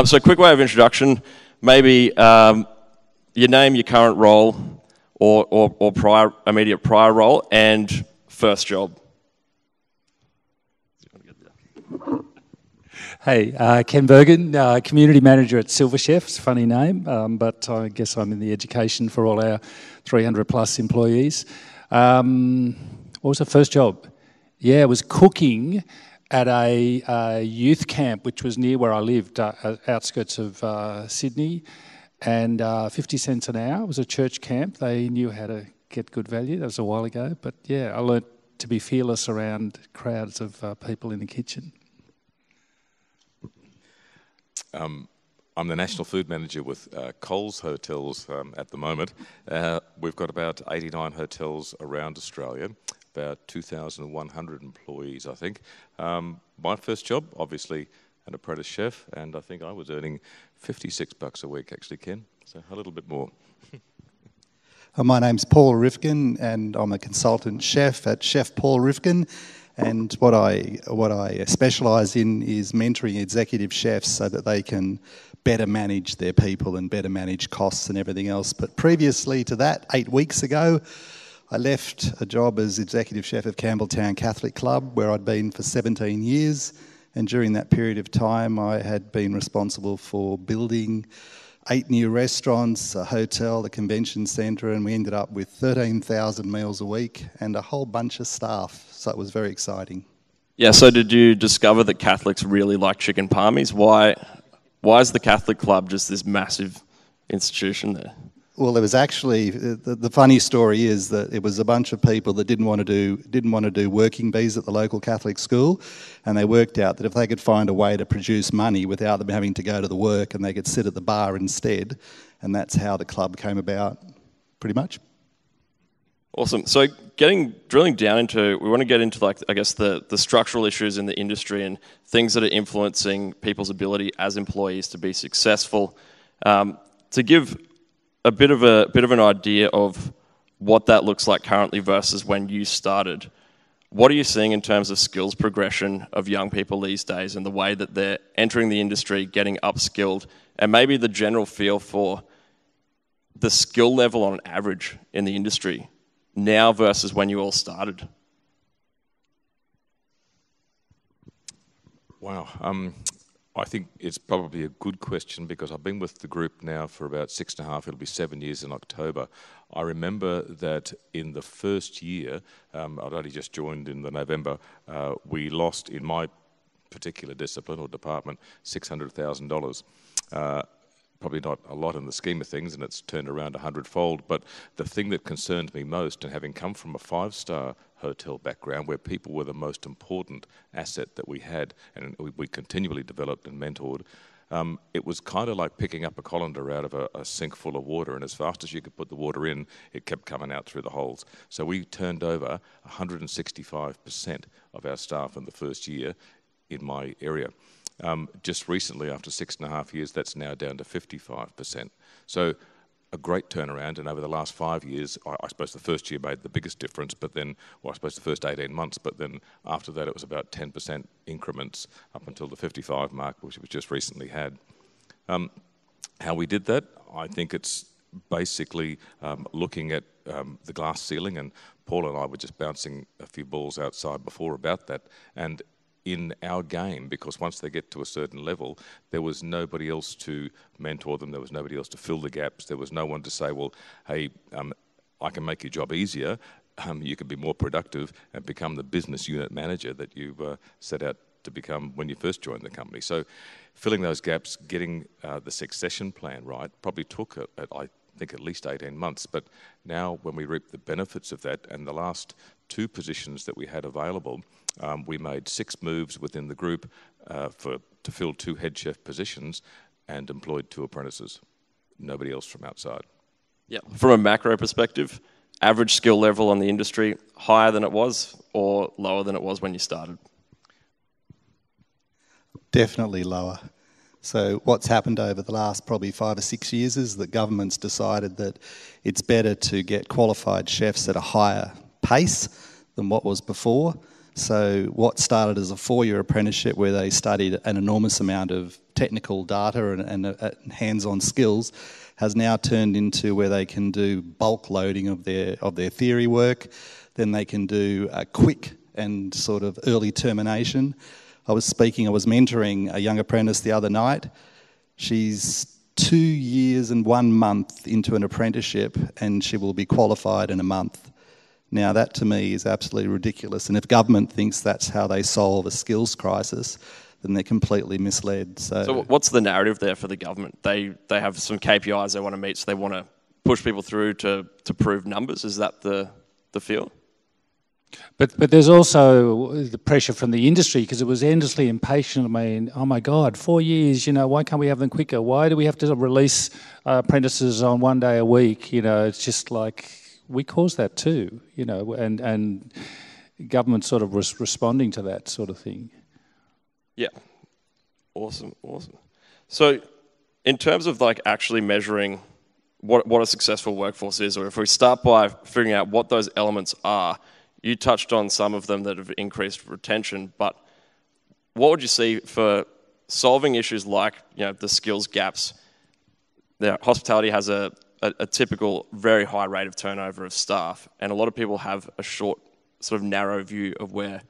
So quick way of introduction, maybe your name, your current role, or immediate prior role, and first job. Hey, Ken Burgin, Community Manager at Silver Chefs, funny name, but I guess I'm in the education for all our 300 plus employees. What was the first job? Yeah, it was cooking at a youth camp, which was near where I lived, outskirts of Sydney, and 50 cents an hour. It was a church camp. They knew how to get good value. That was a while ago, but yeah, I learnt to be fearless around crowds of people in the kitchen. I'm the National Food Manager with Coles Hotels at the moment. We've got about 89 hotels around Australia, about 2,100 employees, I think. My first job, obviously, an apprentice chef, and I think I was earning $56 a week, actually, Ken, so a little bit more. My name's Paul Rifkin, and I'm a consultant chef at Chef Paul Rifkin. And what I specialise in is mentoring executive chefs so that they can better manage their people and better manage costs and everything else. But previously to that, 8 weeks ago, I left a job as executive chef of Campbelltown Catholic Club, where I'd been for 17 years. And during that period of time, I had been responsible for building 8 new restaurants, a hotel, the convention centre, and we ended up with 13,000 meals a week and a whole bunch of staff. So it was very exciting. Yeah, so did you discover that Catholics really like chicken parmies? Why is the Catholic Club just this massive institution there? Well, there was actually, the funny story is that it was a bunch of people that didn't want to do working bees at the local Catholic school, and they worked out that if they could find a way to produce money without them having to go to the work, and they could sit at the bar instead, and that's how the club came about, pretty much. Awesome. So drilling down into, we want to get into like, I guess the structural issues in the industry and things that are influencing people's ability as employees to be successful. To give a bit of an idea of what that looks like currently versus when you started. What are you seeing in terms of skills progression of young people these days and the way that they're entering the industry, getting upskilled, and maybe the general feel for the skill level on average in the industry now versus when you all started? Wow. I think it's probably a good question because I've been with the group now for about 6.5, it'll be 7 years in October. I remember that in the first year, I'd only just joined in the November, we lost in my particular discipline or department $600,000. Probably not a lot in the scheme of things, and it's turned around 100-fold, but the thing that concerned me most, and having come from a 5-star hotel background where people were the most important asset that we had, and we continually developed and mentored, it was kind of like picking up a colander out of a sink full of water, and as fast as you could put the water in, it kept coming out through the holes. So we turned over 165% of our staff in the first year in my area. Just recently, after 6.5 years, that's now down to 55%. So a great turnaround, and over the last 5 years, I suppose the first year made the biggest difference, but then, well, I suppose the first 18 months, but then after that it was about 10% increments up until the 55 mark, which was just recently had. How we did that, I think it's basically looking at the glass ceiling, and Paul and I were just bouncing a few balls outside before about that, and in our game, because once they get to a certain level, there was nobody else to mentor them, there was nobody else to fill the gaps, there was no one to say, well, hey, I can make your job easier, you can be more productive and become the business unit manager that you set out to become when you first joined the company. So filling those gaps, getting the succession plan right, probably took, I think, at least 18 months, but now when we reap the benefits of that, and the last 2 positions that we had available, we made 6 moves within the group to fill 2 head chef positions and employed 2 apprentices. Nobody else from outside. Yeah. From a macro perspective, average skill level on the industry, higher than it was or lower than it was when you started? Definitely lower. So what's happened over the last probably 5 or 6 years is that government's decided that it's better to get qualified chefs at a higher pace than what was before. So what started as a 4-year apprenticeship where they studied an enormous amount of technical data and hands-on skills has now turned into where they can do bulk loading of their theory work. Then they can do a quick and sort of early termination. I was mentoring a young apprentice the other night. She's 2 years and 1 month into an apprenticeship, and she will be qualified in a month. Now, that to me is absolutely ridiculous. And if government thinks that's how they solve a skills crisis, then they're completely misled. So what's the narrative there for the government? They have some KPIs they want to meet, so they want to push people through to prove numbers. Is that the feel? But there's also the pressure from the industry, because it was endlessly impatient. I mean, oh my God, 4 years, why can't we have them quicker? Why do we have to release apprentices on 1 day a week? It's just like, we caused that too, and government sort of responding to that sort of thing. Yeah. Awesome. So in terms of like actually measuring what a successful workforce is, or if we start by figuring out what those elements are, you touched on some of them that have increased retention, but what would you see for solving issues like the skills gaps? Hospitality has a typical very high rate of turnover of staff, and a lot of people have a short, sort of narrow view of where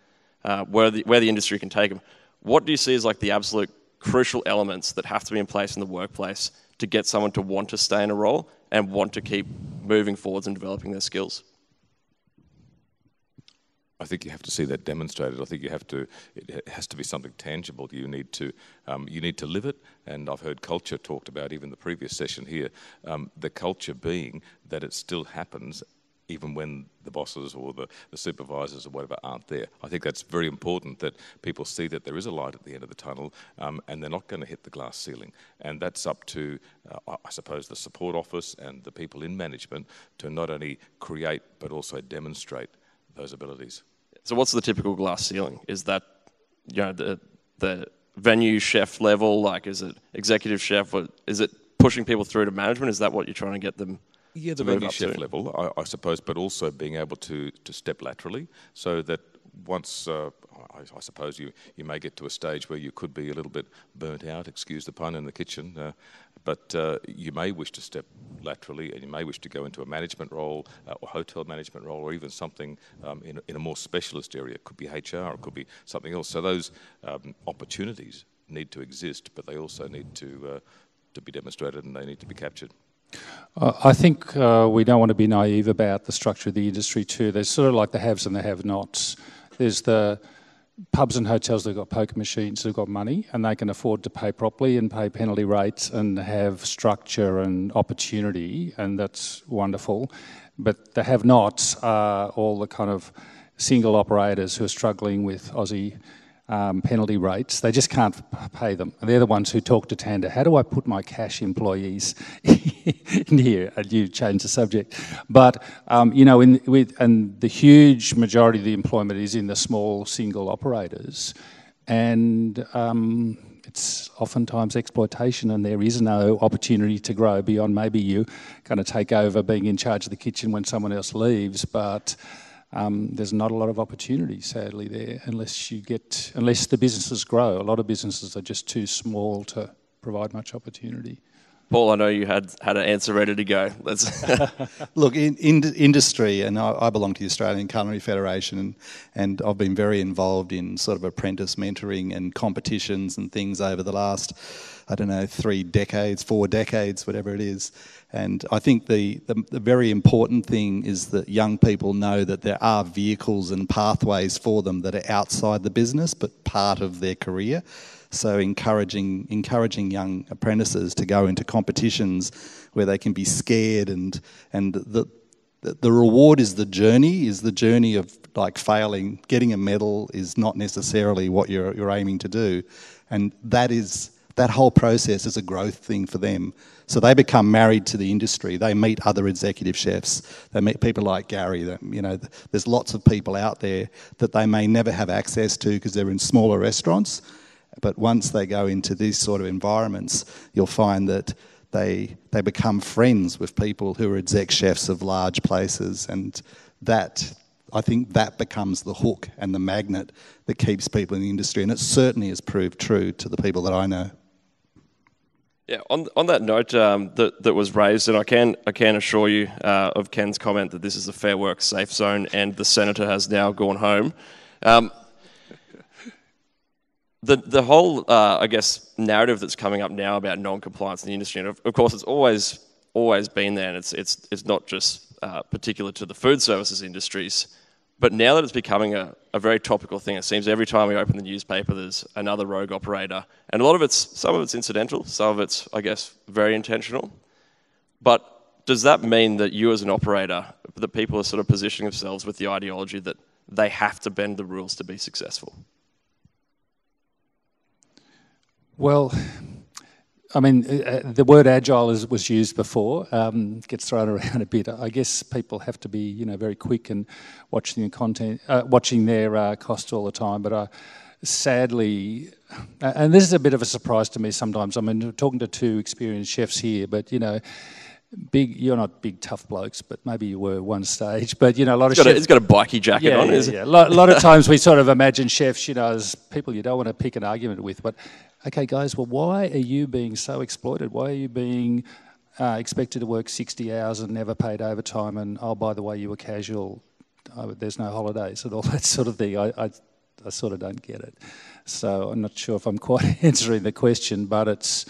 the industry can take them. What do you see as like the absolute crucial elements that have to be in place in the workplace to get someone to want to stay in a role and want to keep moving forwards and developing their skills? I think you have to see that demonstrated. I think it has to be something tangible. You need to live it. And I've heard culture talked about even the previous session here. The culture being that it still happens even when the bosses or the supervisors or whatever aren't there. I think that's very important, that people see that there is a light at the end of the tunnel, and they're not going to hit the glass ceiling. And that's up to, I suppose, the support office and the people in management to not only create but also demonstrate those abilities. So what's the typical glass ceiling? Is that the venue chef level? Like, is it executive chef? Or is it pushing people through to management? Is that what you're trying to get them? Yeah, the venue chef level, I suppose, but also being able to step laterally, so that once, I suppose you may get to a stage where you could be a little bit burnt out, excuse the pun, in the kitchen, but you may wish to step laterally, and you may wish to go into a management role or hotel management role, or even something in a more specialist area. It could be HR, it could be something else. So those opportunities need to exist, but they also need to be demonstrated, and they need to be captured. I think we don't want to be naive about the structure of the industry too. There's sort of like the haves and the have-nots. There's the pubs and hotels that have got poker machines, who've got money, and they can afford to pay properly and pay penalty rates and have structure and opportunity, and that's wonderful. But the have-nots are all the kind of single operators who are struggling with Aussie penalty rates. They just can't pay them. And they're the ones who talk to Tanda. How do I put my cash employees in here? And you change the subject. But, and the huge majority of the employment is in the small single operators. And it's oftentimes exploitation, and there is no opportunity to grow beyond maybe you kind of take over being in charge of the kitchen when someone else leaves. But there's not a lot of opportunity, sadly, there, unless the businesses grow. A lot of businesses are just too small to provide much opportunity. Paul, I know you had an answer ready to go. Let's Look, in industry, and I belong to the Australian Culinary Federation, and I've been very involved in sort of apprentice mentoring and competitions and things over the last, 3 decades, 4 decades, whatever it is. And I think the very important thing is that young people know that there are vehicles and pathways for them that are outside the business but part of their career. So encouraging young apprentices to go into competitions where they can be scared, and the reward is the journey of like failing. Getting a medal is not necessarily what you're aiming to do, and that whole process is a growth thing for them. So they become married to the industry. They meet other executive chefs. They meet people like Gary. There's lots of people out there that they may never have access to because they're in smaller restaurants. But once they go into these sort of environments, you'll find that they become friends with people who are exec chefs of large places, and I think that becomes the hook and the magnet that keeps people in the industry, and it certainly has proved true to the people that I know. Yeah, on that note that was raised, and I can assure you of Ken's comment that this is a fair work safe zone, and the senator has now gone home. The whole I guess narrative that's coming up now about non-compliance in the industry, and of course it's always been there, and it's not just particular to the food services industries. But now that it's becoming a very topical thing, it seems every time we open the newspaper, there's another rogue operator. And some of it's incidental, some of it's, I guess, very intentional. But does that mean that you as an operator, that people are sort of positioning themselves with the ideology that they have to bend the rules to be successful? Well, I mean, the word agile was used before, gets thrown around a bit. I guess people have to be, very quick and watching their costs all the time. But sadly, and this is a bit of a surprise to me sometimes. I mean, talking to two experienced chefs here, but you're not big tough blokes, but maybe you were one stage. But a lot of chefs, he's got a bikie jacket on. Yeah. A lot of times we sort of imagine chefs, as people you don't want to pick an argument with, but. Okay, guys, well, why are you being so exploited? Why are you being expected to work 60 hours and never paid overtime? And, oh, by the way, you were casual. There's no holidays and all that sort of thing. I sort of don't get it. So I'm not sure if I'm quite answering the question, but it's,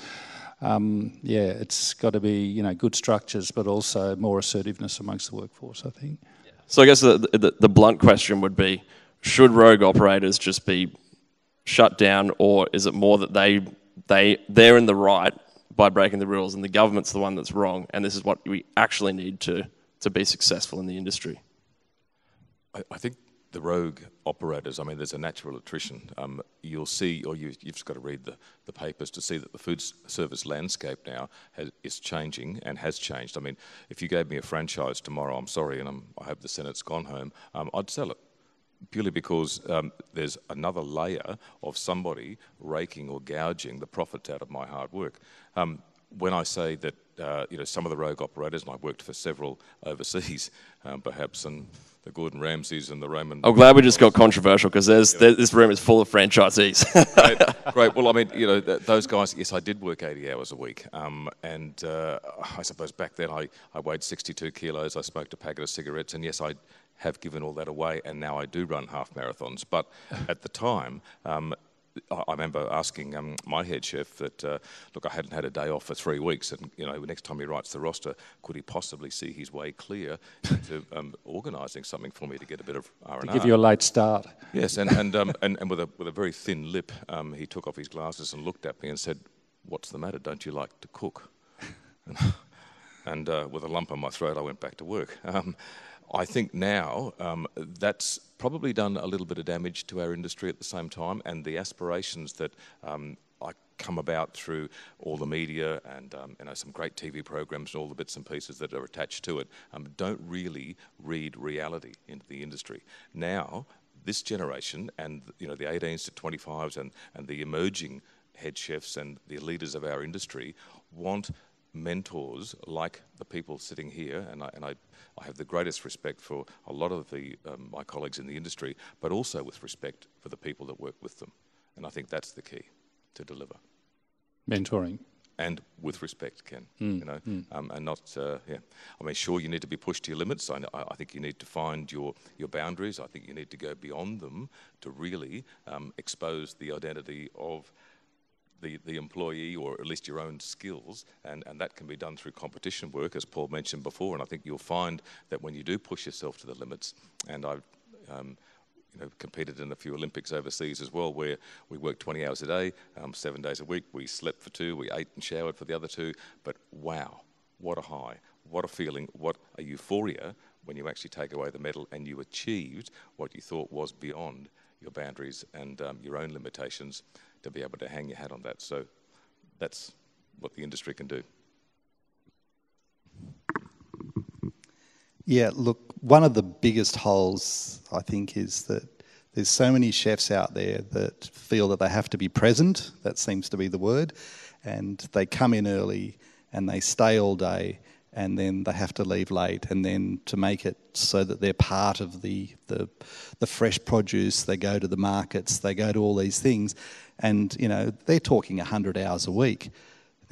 it's got to be, good structures, but also more assertiveness amongst the workforce, I think. So I guess the blunt question would be, should rogue operators just be shut down, or is it more that they're in the right by breaking the rules and the government's the one that's wrong, and this is what we actually need to be successful in the industry? I think the rogue operators, I mean, there's a natural attrition. You'll see, or you've just got to read the papers to see that the food service landscape now is changing and has changed. I mean, if you gave me a franchise tomorrow, I'm sorry, and I hope the Senate's gone home, I'd sell it. Purely because there's another layer of somebody raking or gouging the profits out of my hard work. When I say that, some of the rogue operators, and I've worked for several overseas, perhaps, and the Gordon Ramsays and the Roman... I'm glad we just got controversial, because this room is full of franchisees. Great. Well, I mean, those guys, yes, I did work 80 hours a week. And I suppose back then I weighed 62 kilos, I smoked a packet of cigarettes, and yes, I have given all that away, and now I do run half marathons. But at the time, I remember asking my head chef that, look, I hadn't had a day off for 3 weeks, and next time he writes the roster, could he possibly see his way clear to organising something for me to get a bit of R&R? To give you a late start. Yes, and with a very thin lip, he took off his glasses and looked at me and said, "What's the matter? Don't you like to cook?" And with a lump on my throat, I went back to work. I think now that's probably done a little bit of damage to our industry at the same time, and the aspirations that come about through all the media and some great TV programs and all the bits and pieces that are attached to it don't really read reality into the industry. Now, this generation and the 18s to 25s and the emerging head chefs and the leaders of our industry want mentors like the people sitting here, and I have the greatest respect for a lot of my colleagues in the industry, but also with respect for the people that work with them. And I think that's the key to deliver. Mentoring. And with respect, Ken, and not, I mean, sure, you need to be pushed to your limits. I think you need to find your boundaries. I think you need to go beyond them to really expose the identity of the employee, or at least your own skills, and that can be done through competition work, as Paul mentioned before. And I think you'll find that when you do push yourself to the limits, and I've competed in a few Olympics overseas as well, where we worked 20 hours a day, 7 days a week. We slept for 2, we ate and showered for the other 2. But wow, what a high, what a feeling, what a euphoria when you actually take away the medal and you achieved what you thought was beyond your boundaries and your own limitations, to be able to hang your hat on that. So that's what the industry can do. Yeah, look, one of the biggest holes, I think, is that there's so many chefs out there that feel that they have to be present. That seems to be the word. And they come in early and they stay all day, and then they have to leave late, and then to make it so that they're part of the fresh produce, they go to the markets, they go to all these things, and they're talking 100 hours a week.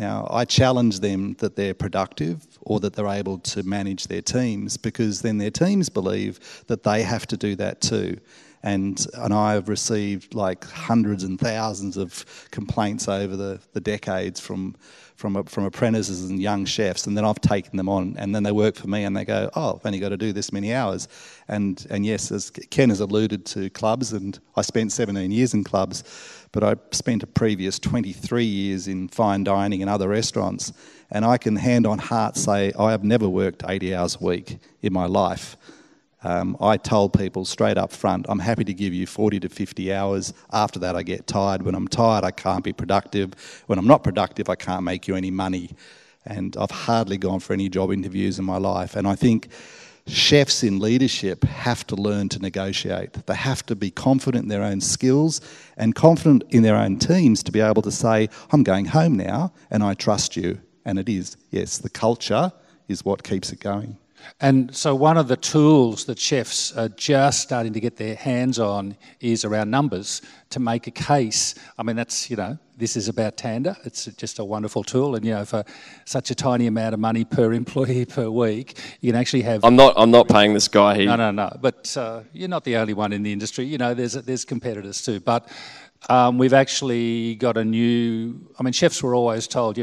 Now, I challenge them that they're productive or that they're able to manage their teams, because then their teams believe that they have to do that too. And I've received like hundreds and thousands of complaints over the decades from apprentices and young chefs, and then I've taken them on, and then they work for me and they go, oh, I've only got to do this many hours. And yes, as Ken has alluded to clubs, and I spent 17 years in clubs, but I spent a previous 23 years in fine dining and other restaurants, and I can hand on heart say I have never worked 80 hours a week in my life. I told people straight up front, I'm happy to give you 40 to 50 hours. After that, I get tired. When I'm tired, I can't be productive. When I'm not productive, I can't make you any money. And I've hardly gone for any job interviews in my life. And I think chefs in leadership have to learn to negotiate. They have to be confident in their own skills and confident in their own teams to be able to say, I'm going home now and I trust you. And it is, yes, the culture is what keeps it going. And so one of the tools that chefs are just starting to get their hands on is around numbers to make a case. I mean, that's, this is about Tanda. It's just a wonderful tool. And, for such a tiny amount of money per employee per week, you can actually have... I'm not paying this guy here. No. But you're not the only one in the industry. There's competitors too. But we've actually got a new... I mean, chefs were always told,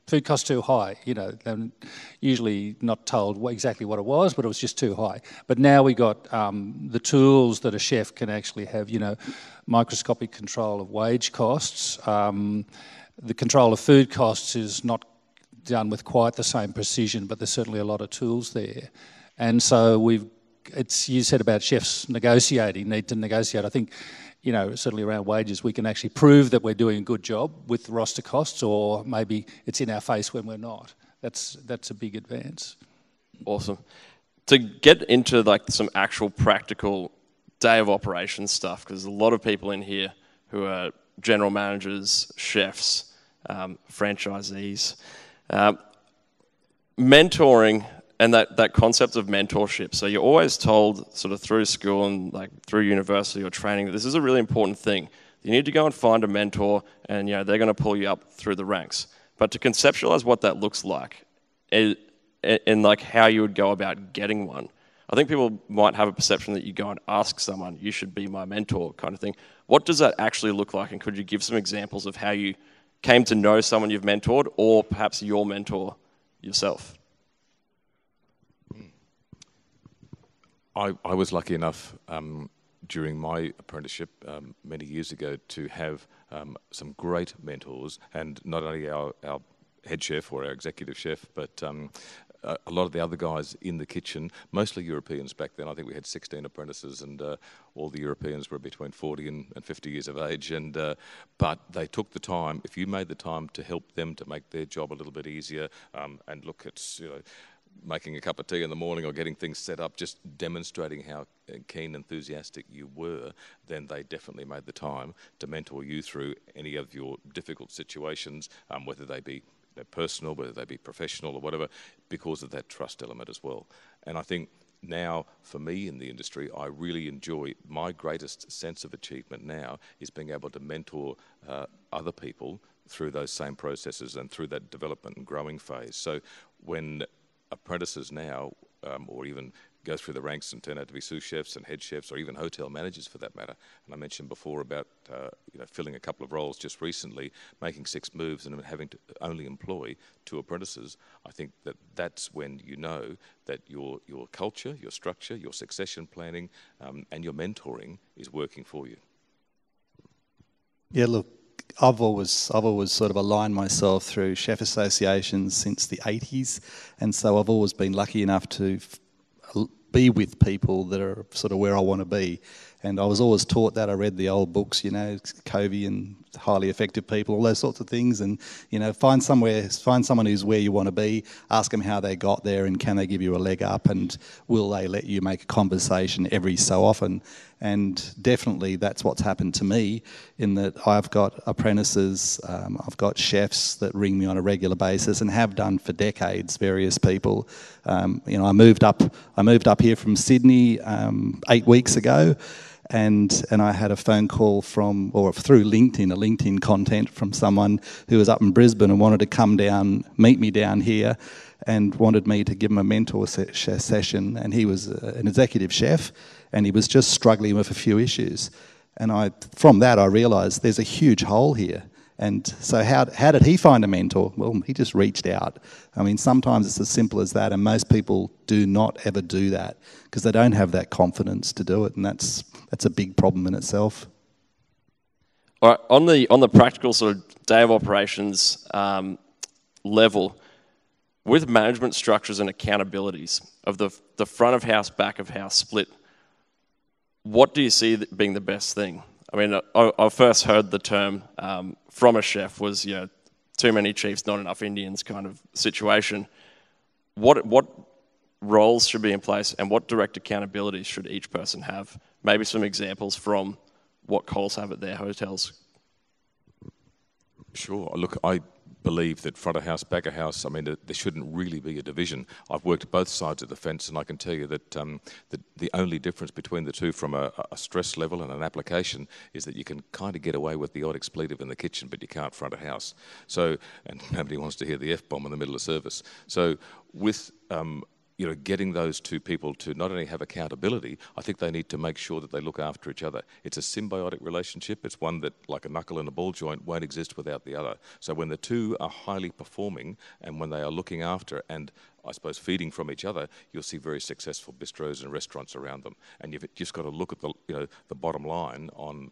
food costs too high, they're usually not told exactly what it was, but it was just too high. But now we got the tools that a chef can actually have, microscopic control of wage costs. The control of food costs is not done with quite the same precision, but there's certainly a lot of tools there. And so you said about chefs need to negotiate. I think, certainly around wages, we can actually prove that we're doing a good job with roster costs, or maybe it's in our face when we're not. That's a big advance. Awesome. To get into some actual practical day of operations stuff, because there's a lot of people in here who are general managers, chefs, franchisees. Mentoring and that concept of mentorship. So you're always told sort of through school and through university or training that this is a really important thing. You need to go and find a mentor, and they're going to pull you up through the ranks. But to conceptualize what that looks like and how you would go about getting one, I think people might have a perception that you go and ask someone, you should be my mentor kind of thing. What does that actually look like? And could you give some examples of how you came to know someone you've mentored, or perhaps your mentor yourself? I was lucky enough during my apprenticeship many years ago to have some great mentors, and not only our head chef or our executive chef, but a lot of the other guys in the kitchen, mostly Europeans back then. I think we had 16 apprentices, and all the Europeans were between 40 and 50 years of age. But they took the time. If you made the time to help them to make their job a little bit easier, and look at making a cup of tea in the morning or getting things set up, just demonstrating how keen, enthusiastic you were, then they definitely made the time to mentor you through any of your difficult situations, whether they be personal, whether they be professional or whatever, because of that trust element as well. And I think now, for me in the industry, I really enjoy, my greatest sense of achievement now is being able to mentor other people through those same processes and through that development and growing phase. So when apprentices now, or even go through the ranks and turn out to be sous chefs and head chefs, or even hotel managers for that matter. And I mentioned before about filling a couple of roles just recently, making 6 moves and having to only employ 2 apprentices. I think that's when you know that your culture, your structure, your succession planning, and your mentoring is working for you. Yeah, look, I've always sort of aligned myself through chef associations since the 80s, and so I've always been lucky enough to be with people that are sort of where I want to be. And I was always taught that. I read the old books, Covey and Highly Effective People, all those sorts of things. And, find someone who's where you want to be, ask them how they got there and can they give you a leg up, and will they let you make a conversation every so often. And definitely that's what's happened to me, in that I've got apprentices, I've got chefs that ring me on a regular basis and have done for decades, various people. I moved up here from Sydney 8 weeks ago, and I had a phone call through LinkedIn, a LinkedIn content from someone who was up in Brisbane and wanted to come down, meet me down here, and wanted me to give him a mentor session. And he was an executive chef, and he was just struggling with a few issues. And from that, I realised there's a huge hole here. And so how did he find a mentor? Well, he just reached out. I mean, sometimes it's as simple as that, and most people do not ever do that because they don't have that confidence to do it, and that's a big problem in itself. All right, on the practical sort of day of operations level, with management structures and accountabilities of the front of house, back of house split, what do you see being the best thing? I mean, I first heard the term from a chef was, too many chiefs, not enough Indians kind of situation. What roles should be in place and what direct accountabilities should each person have? Maybe some examples from what Coles have at their hotels. Sure. Look, I believe that front of house, back of house, I mean, there shouldn't really be a division. I've worked both sides of the fence, and I can tell you that the only difference between the two from a stress level and an application is that you can kind of get away with the odd expletive in the kitchen, but you can't front of house. So, and nobody wants to hear the F-bomb in the middle of service. So with getting those two people to not only have accountability, I think they need to make sure that they look after each other. It's a symbiotic relationship. It's one that, like a knuckle and a ball joint, won't exist without the other. So when the two are highly performing and when they are looking after and, I suppose, feeding from each other, you'll see very successful bistros and restaurants around them. And you've just got to look at the bottom line on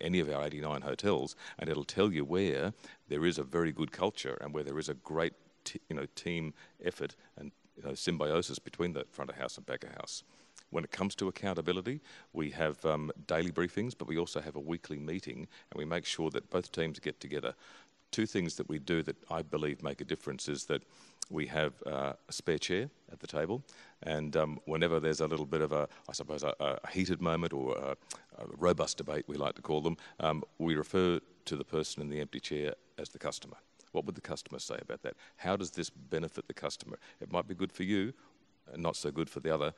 any of our 89 hotels, and it'll tell you where there is a very good culture and where there is a great team effort and symbiosis between the front of house and back of house. When it comes to accountability, we have daily briefings, but we also have a weekly meeting, and we make sure that both teams get together. Two things that we do that I believe make a difference is that we have a spare chair at the table, and whenever there's a little bit of a heated moment or a robust debate, we like to call them, we refer to the person in the empty chair as the customer. What would the customer say about that? How does this benefit the customer? It might be good for you and not so good for the other,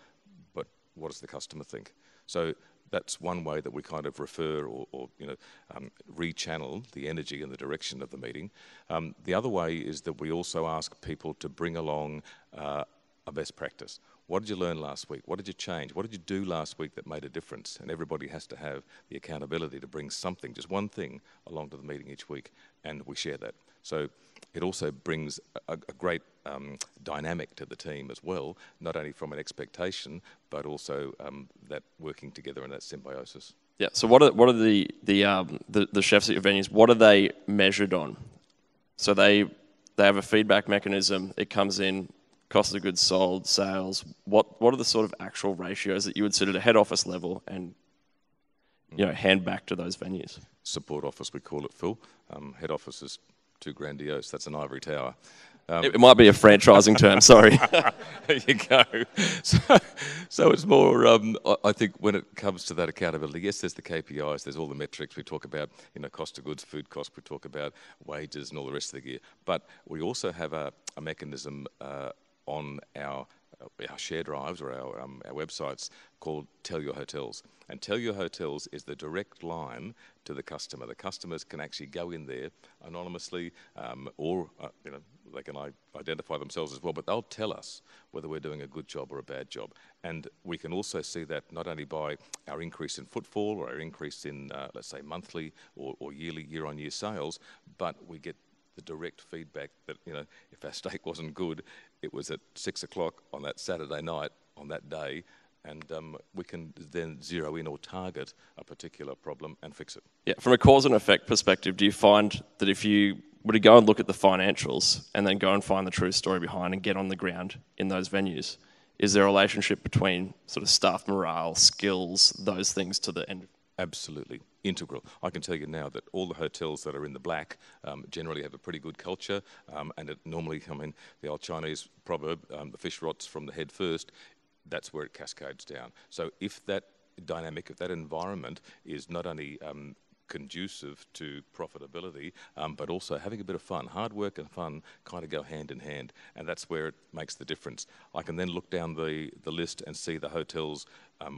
but what does the customer think? So that's one way that we kind of refer or rechannel the energy and the direction of the meeting. The other way is that we also ask people to bring along a best practice. What did you learn last week? What did you change? What did you do last week that made a difference? And everybody has to have the accountability to bring something, just one thing, along to the meeting each week, and we share that. So it also brings a great dynamic to the team as well, not only from an expectation, but also that working together and that symbiosis. Yeah. So what are the chefs at your venues? What are they measured on? So they have a feedback mechanism. It comes in. Cost of goods sold, sales. What are the sort of actual ratios that you would sit at a head office level and hand back to those venues? Support office, we call it, Phil. Head office is too grandiose. That's an ivory tower. It might be a franchising term. Sorry. There you go. So it's more. I think when it comes to that accountability, yes, there's the KPIs. There's all the metrics. We talk about cost of goods, food cost. We talk about wages and all the rest of the gear. But we also have a mechanism on our share drives or our websites called Tell Your Hotels. And Tell Your Hotels is the direct line to the customer. The customers can actually go in there anonymously or they can identify themselves as well, but they'll tell us whether we're doing a good job or a bad job. And we can also see that not only by our increase in footfall or our increase in, let's say, monthly or yearly, year-on-year sales, but we get the direct feedback that, if our steak wasn't good, it was at 6 o'clock on that Saturday night on that day, and we can then zero in or target a particular problem and fix it. Yeah, from a cause and effect perspective, do you find that if you were to go and look at the financials and then go and find the true story behind and get on the ground in those venues, is there a relationship between sort of staff morale, skills, those things to the end? Absolutely. Integral. I can tell you now that all the hotels that are in the black generally have a pretty good culture, and it normally, the old Chinese proverb, the fish rots from the head first, that's where it cascades down. So if that dynamic, if that environment is not only conducive to profitability, but also having a bit of fun. Hard work and fun kind of go hand in hand, and that's where it makes the difference. I can then look down the list and see the hotels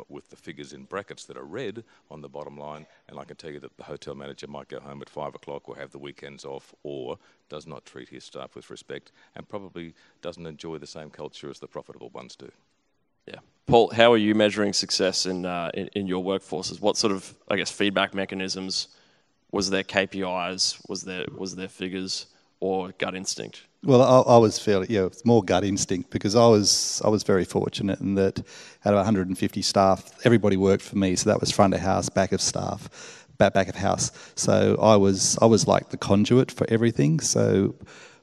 with the figures in brackets that are red on the bottom line, and I can tell you that the hotel manager might go home at 5 o'clock or have the weekends off, or does not treat his staff with respect, and probably doesn't enjoy the same culture as the profitable ones do. Yeah. Paul, how are you measuring success in your workforces? What sort of, I guess, feedback mechanisms? Was there KPIs? Was there figures or gut instinct? Well, I was fairly, it's more gut instinct, because I was very fortunate in that out of 150 staff, everybody worked for me. So that was front of house, back of house. So I was like the conduit for everything. So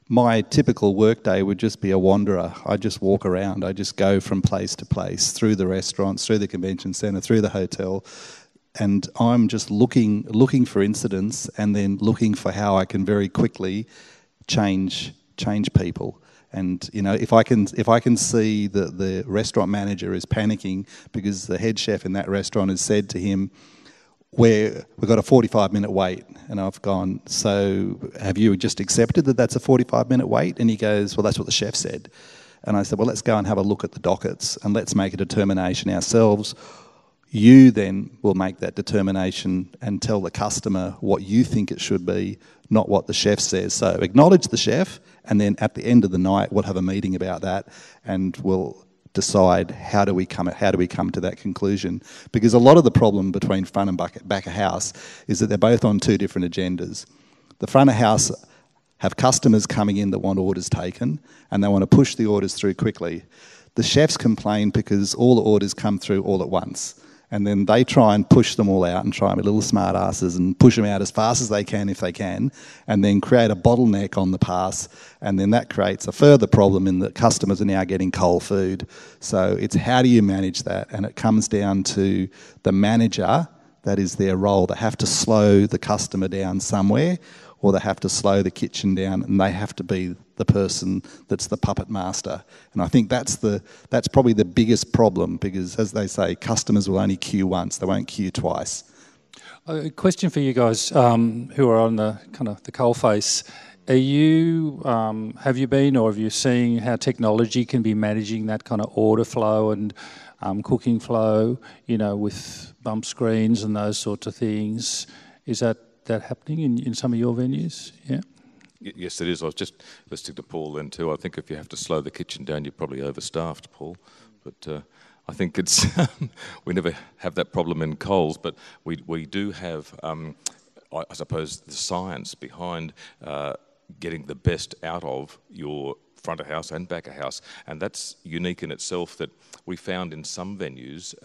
my typical workday would just be a wanderer. I just walk around. I just go from place to place, through the restaurants, through the convention centre, through the hotel, and I'm just looking for incidents, and then looking for how I can very quickly change people. And if I can see that the restaurant manager is panicking because the head chef in that restaurant has said to him, we've got a 45-minute wait. And I've gone, so have you just accepted that that's a 45-minute wait? And he goes, well, that's what the chef said. And I said, well, let's go and have a look at the dockets and let's make a determination ourselves. You then will make that determination and tell the customer what you think it should be, not what the chef says. So acknowledge the chef, and then at the end of the night, we'll have a meeting about that, and we'll decide how do we come to that conclusion. Because a lot of the problem between front and back of house is that they're both on two different agendas. The front of house have customers coming in that want orders taken, and they want to push the orders through quickly. The chefs complain because all the orders come through all at once, and then they try and push them all out and try and be little smart asses and push them out as fast as they can if they can, and then create a bottleneck on the pass, and then that creates a further problem in that customers are now getting cold food. So it's how do you manage that? And it comes down to the manager. That is their role. They have to slow the customer down somewhere, or they have to slow the kitchen down, and they have to be the person that's the puppet master. And I think that's probably the biggest problem, because, as they say, customers will only queue once, they won't queue twice. A question for you guys who are on the kind of the coalface. Have you been, or have you seen how technology can be managing that kind of order flow and cooking flow, with bump screens and those sorts of things? Is that happening in some of your venues? Yeah. Yes, it is. I was just listening to Paul then too. I think if you have to slow the kitchen down, you're probably overstaffed, Paul. But I think it's we never have that problem in Coles, but we do have, I suppose, the science behind getting the best out of your front of house and back of house, and that's unique in itself. That we found in some venues.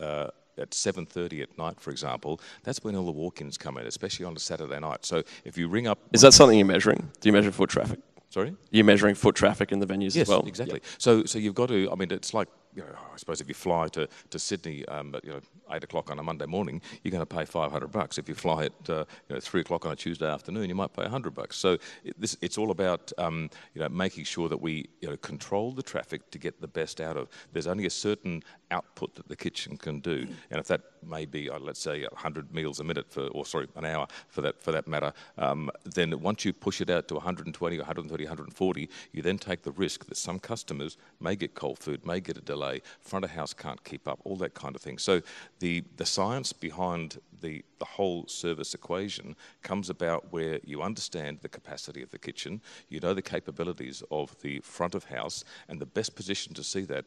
At 7:30 at night, for example, that's when all the walk-ins come in, especially on a Saturday night. So if you ring up... Is that something you're measuring? Do you measure foot traffic? Sorry? You're measuring foot traffic in the venues as well? Yes, exactly. Yep. So you've got to, I mean, it's like, I suppose if you fly to Sydney at 8 o'clock on a Monday morning, you're going to pay $500. If you fly at 3 o'clock on a Tuesday afternoon, you might pay $100. So it's all about making sure that we control the traffic to get the best out of. There's only a certain output that the kitchen can do, and if that may be, let's say, 100 meals a minute an hour for that matter, then once you push it out to 120, 130, 140, you then take the risk that some customers may get cold food, may get a delay, front of house can't keep up, all that kind of thing. So the science behind the whole service equation comes about where you understand the capacity of the kitchen, you know the capabilities of the front of house, and the best position to see that,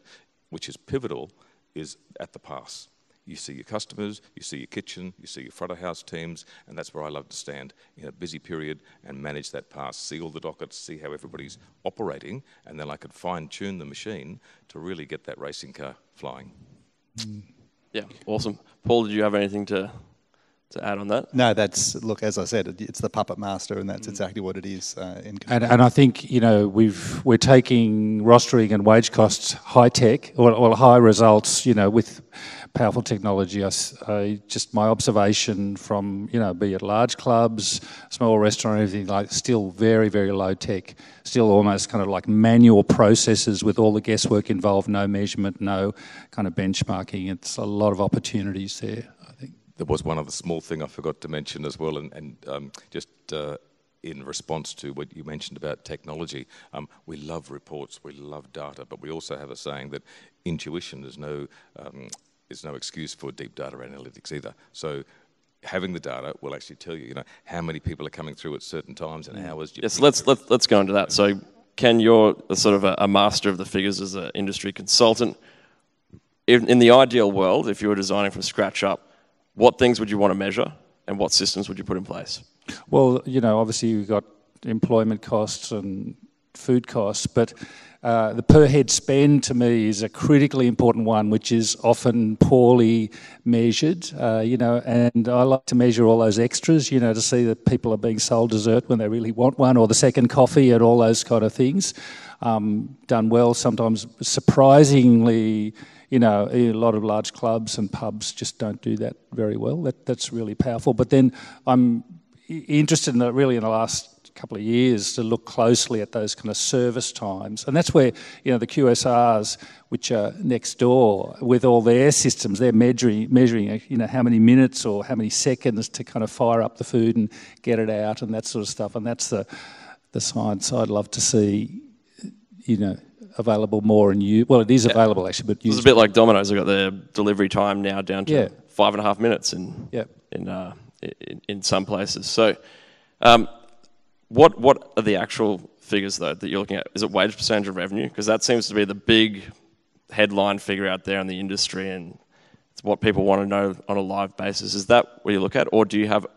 which is pivotal, is at the pass. You see your customers, you see your kitchen, you see your front of house teams, and that's where I love to stand in a busy period and manage that pass, see all the dockets, see how everybody's operating, and then I can fine-tune the machine to really get that racing car flying. Yeah, awesome. Paul, did you have anything to add on that? No, look, as I said, it's the puppet master, and that's exactly what it is. And I think, we're taking rostering and wage costs high tech, or high results, with powerful technology. Just my observation from, be it large clubs, small restaurant, everything still very, very low tech, still almost kind of like manual processes with all the guesswork involved, no measurement, no kind of benchmarking. It's a lot of opportunities there, I think. There was one other small thing I forgot to mention as well, and just in response to what you mentioned about technology, we love reports, we love data, but we also have a saying that intuition is no excuse for deep data analytics either. So having the data will actually tell you, how many people are coming through at certain times and hours. Yes, let's go into that. So, Ken, you're sort of a master of the figures as an industry consultant. In the ideal world, if you were designing from scratch up, what things would you want to measure and what systems would you put in place? Well, obviously you've got employment costs and food costs, but the per head spend to me is a critically important one, which is often poorly measured, and I like to measure all those extras, to see that people are being sold dessert when they really want one, or the second coffee and all those kind of things. Done well, sometimes surprisingly, a lot of large clubs and pubs just don't do that very well. That's really powerful. But then I'm interested in that really in the last couple of years to look closely at those kind of service times. And that's where, the QSRs, which are next door with all their systems, they're measuring, how many minutes or how many seconds to kind of fire up the food and get it out and that sort of stuff. And that's the science I'd love to see, available more and you. Well, it is available actually, but it's a bit like Domino's. They've got their delivery time now down to 5.5 minutes in some places. So, what are the actual figures though that you're looking at? Is it wage percentage of revenue? Because that seems to be the big headline figure out there in the industry, and it's what people want to know on a live basis. Is that what you look at, or do you have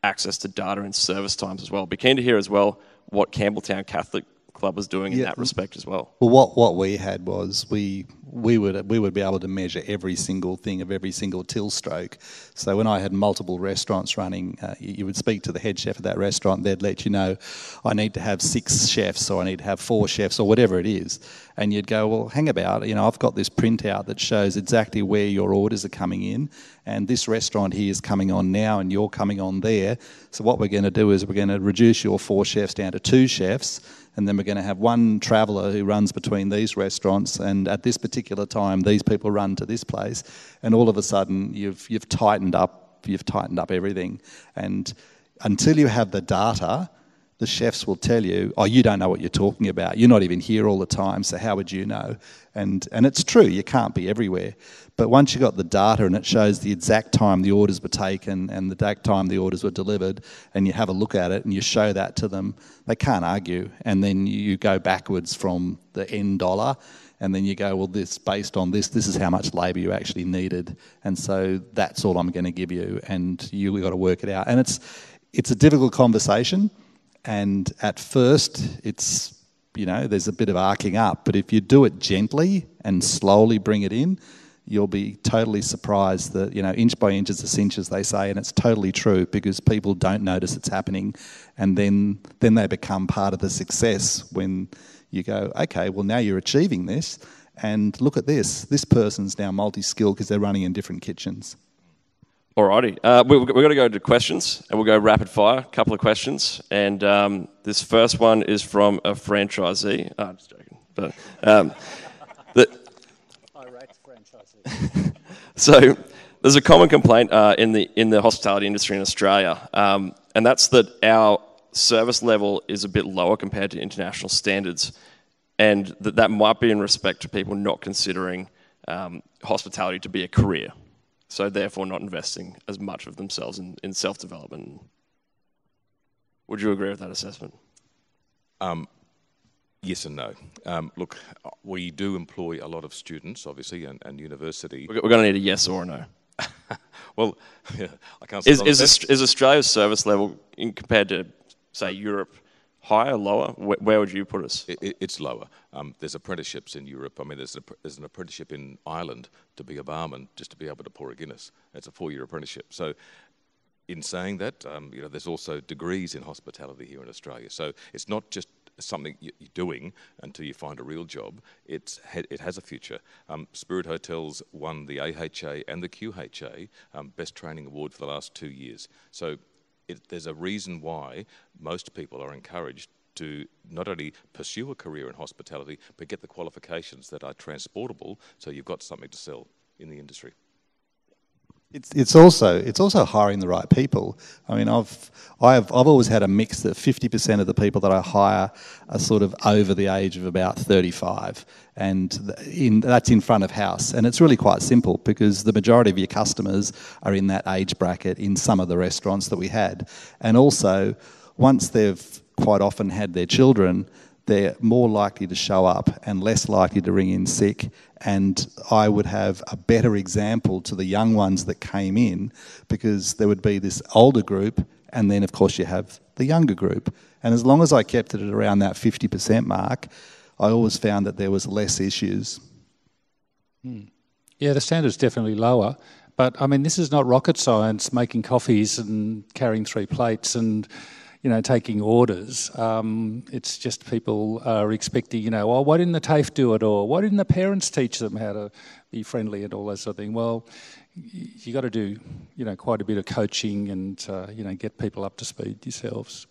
access to data and service times as well? Be keen to hear as well what Campbelltown Catholic Club was doing in that respect as well. Well, what we had was we would be able to measure every single thing of every single till stroke. So when I had multiple restaurants running, you would speak to the head chef of that restaurant. They'd let you know, I need to have 6 chefs, or I need to have 4 chefs, or whatever it is. And you'd go, well, hang about. I've got this printout that shows exactly where your orders are coming in, and this restaurant here is coming on now, and you're coming on there. So what we're going to do is we're going to reduce your 4 chefs down to 2 chefs. And then we're going to have one traveller who runs between these restaurants, and at this particular time, these people run to this place, and all of a sudden, you've tightened up everything. And until you have the data, the chefs will tell you, oh, you don't know what you're talking about. You're not even here all the time, so how would you know? And it's true, you can't be everywhere. But once you've got the data and it shows the exact time the orders were taken and the exact time the orders were delivered, and you have a look at it and you show that to them, they can't argue. And then you go backwards from the end dollar, and then you go, well, based on this is how much labour you actually needed. And so that's all I'm going to give you, and you've got to work it out. And it's a difficult conversation, and at first it's, there's a bit of arcing up, but if you do it gently and slowly bring it in, you'll be totally surprised that, inch by inch is a cinch, as they say, and it's totally true, because people don't notice it's happening, and then they become part of the success when you go, okay, well, now you're achieving this, and look at this. This person's now multi-skilled because they're running in different kitchens. Alrighty, we're going to go to questions, and we'll go rapid fire, a couple of questions, and this first one is from a franchisee. Oh, I'm just joking, but so there's a common complaint in the hospitality industry in Australia, and that's that our service level is a bit lower compared to international standards, and that might be in respect to people not considering hospitality to be a career, so therefore not investing as much of themselves in self-development. Would you agree with that assessment? Yes and no. Look, we do employ a lot of students, obviously, and university. We're going to need a yes or a no. Well, I can't. Is Australia's service level compared to, say, Europe, higher, lower? Where would you put us? It's lower. There's apprenticeships in Europe. I mean, there's an apprenticeship in Ireland to be a barman, just to be able to pour a Guinness. It's a 4-year apprenticeship. So, in saying that, there's also degrees in hospitality here in Australia. So it's not just something you're doing until you find a real job. It has a future. Spirit Hotels won the AHA and the QHA Best Training Award for the last 2 years. So there's a reason why most people are encouraged to not only pursue a career in hospitality, but get the qualifications that are transportable, so you've got something to sell in the industry. It's also hiring the right people. I mean, I've always had a mix that 50% of the people that I hire are sort of over the age of about 35, and that's in front of house. And it's really quite simple because the majority of your customers are in that age bracket in some of the restaurants that we had. And also, once they've quite often had their children, they're more likely to show up and less likely to ring in sick. And I would have a better example to the young ones that came in, because there would be this older group and then, of course, you have the younger group. And as long as I kept it at around that 50% mark, I always found that there was less issues. Yeah, the standard's definitely lower. But, I mean, this is not rocket science, making coffees and carrying 3 plates and taking orders. It's just people are expecting, oh, why didn't the TAFE do it? Or why didn't the parents teach them how to be friendly and all that sort of thing? Well, you got to do, quite a bit of coaching and, get people up to speed yourselves.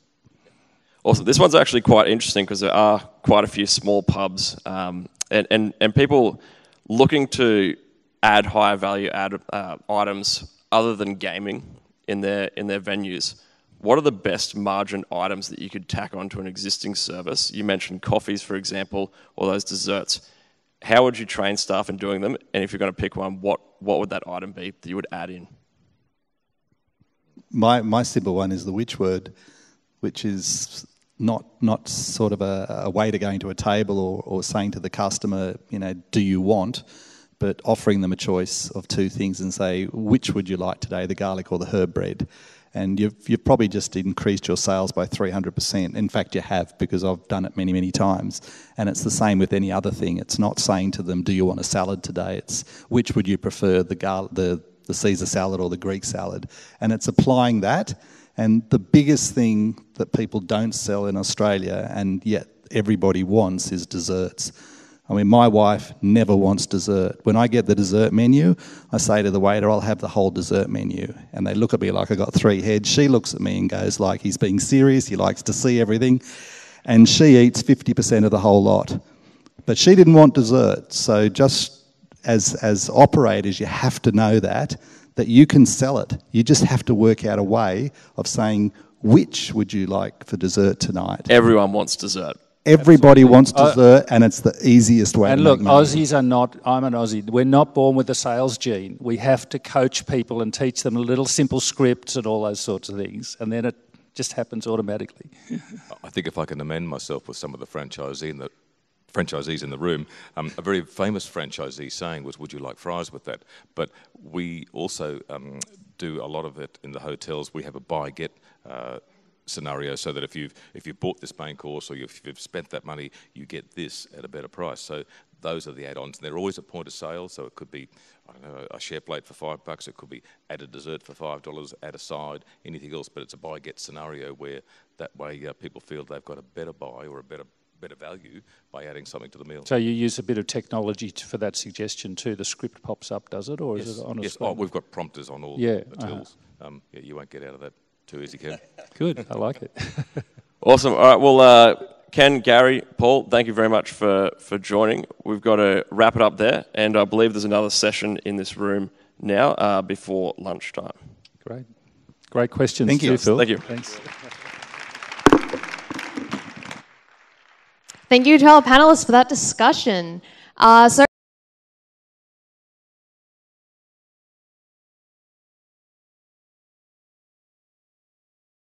Awesome. This one's actually quite interesting because there are quite a few small pubs and people looking to add higher value items other than gaming in their venues. What are the best margin items that you could tack onto an existing service? You mentioned coffees, for example, or those desserts. How would you train staff in doing them? And if you're going to pick one, what would that item be that you would add in? My simple one is the which word, which is not sort of a way to going to a table or saying to the customer, do you want, but offering them a choice of 2 things and say, which would you like today, the garlic or the herb bread? And you've probably just increased your sales by 300%. In fact, you have, because I've done it many, many times. And it's the same with any other thing. It's not saying to them, do you want a salad today? It's which would you prefer, the Caesar salad or the Greek salad? And it's applying that. And the biggest thing that people don't sell in Australia, and yet everybody wants, is desserts. I mean, my wife never wants dessert. When I get the dessert menu, I say to the waiter, I'll have the whole dessert menu. And they look at me like I got 3 heads. She looks at me and goes like he's being serious. He likes to see everything. And she eats 50% of the whole lot. But she didn't want dessert. So just as operators, you have to know that you can sell it. You just have to work out a way of saying, which would you like for dessert tonight? Everyone wants dessert. Everybody wants dessert, and it's the easiest way to make money. And look, Aussies are not, I'm an Aussie, we're not born with the sales gene. We have to coach people and teach them little simple scripts and all those sorts of things, and then it just happens automatically. I think if I can amend myself with some of the franchisees in the room, a very famous franchisee saying was, would you like fries with that? But we also do a lot of it in the hotels. We have a buy-get scenario, so that if you've bought this main course or if you've spent that money, you get this at a better price. So those are the add-ons. They're always at point of sale, so it could be, I don't know, a share plate for $5. It could be add a dessert for $5, add a side, anything else. But it's a buy-get scenario where that way people feel they've got a better buy or a better value by adding something to the meal. So you use a bit of technology for that suggestion too. The script pops up, does it, or is it on a screen? Yes, we've got prompters on all the tills. You won't get out of that too easy, Ken. Good, I like it. Awesome. All right, well, Ken, Gary, Paul, thank you very much for joining. We've got to wrap it up there, and I believe there's another session in this room now before lunchtime. Great questions. Thank you, Phil. Thank you. Thanks. Thank you to our panelists for that discussion. So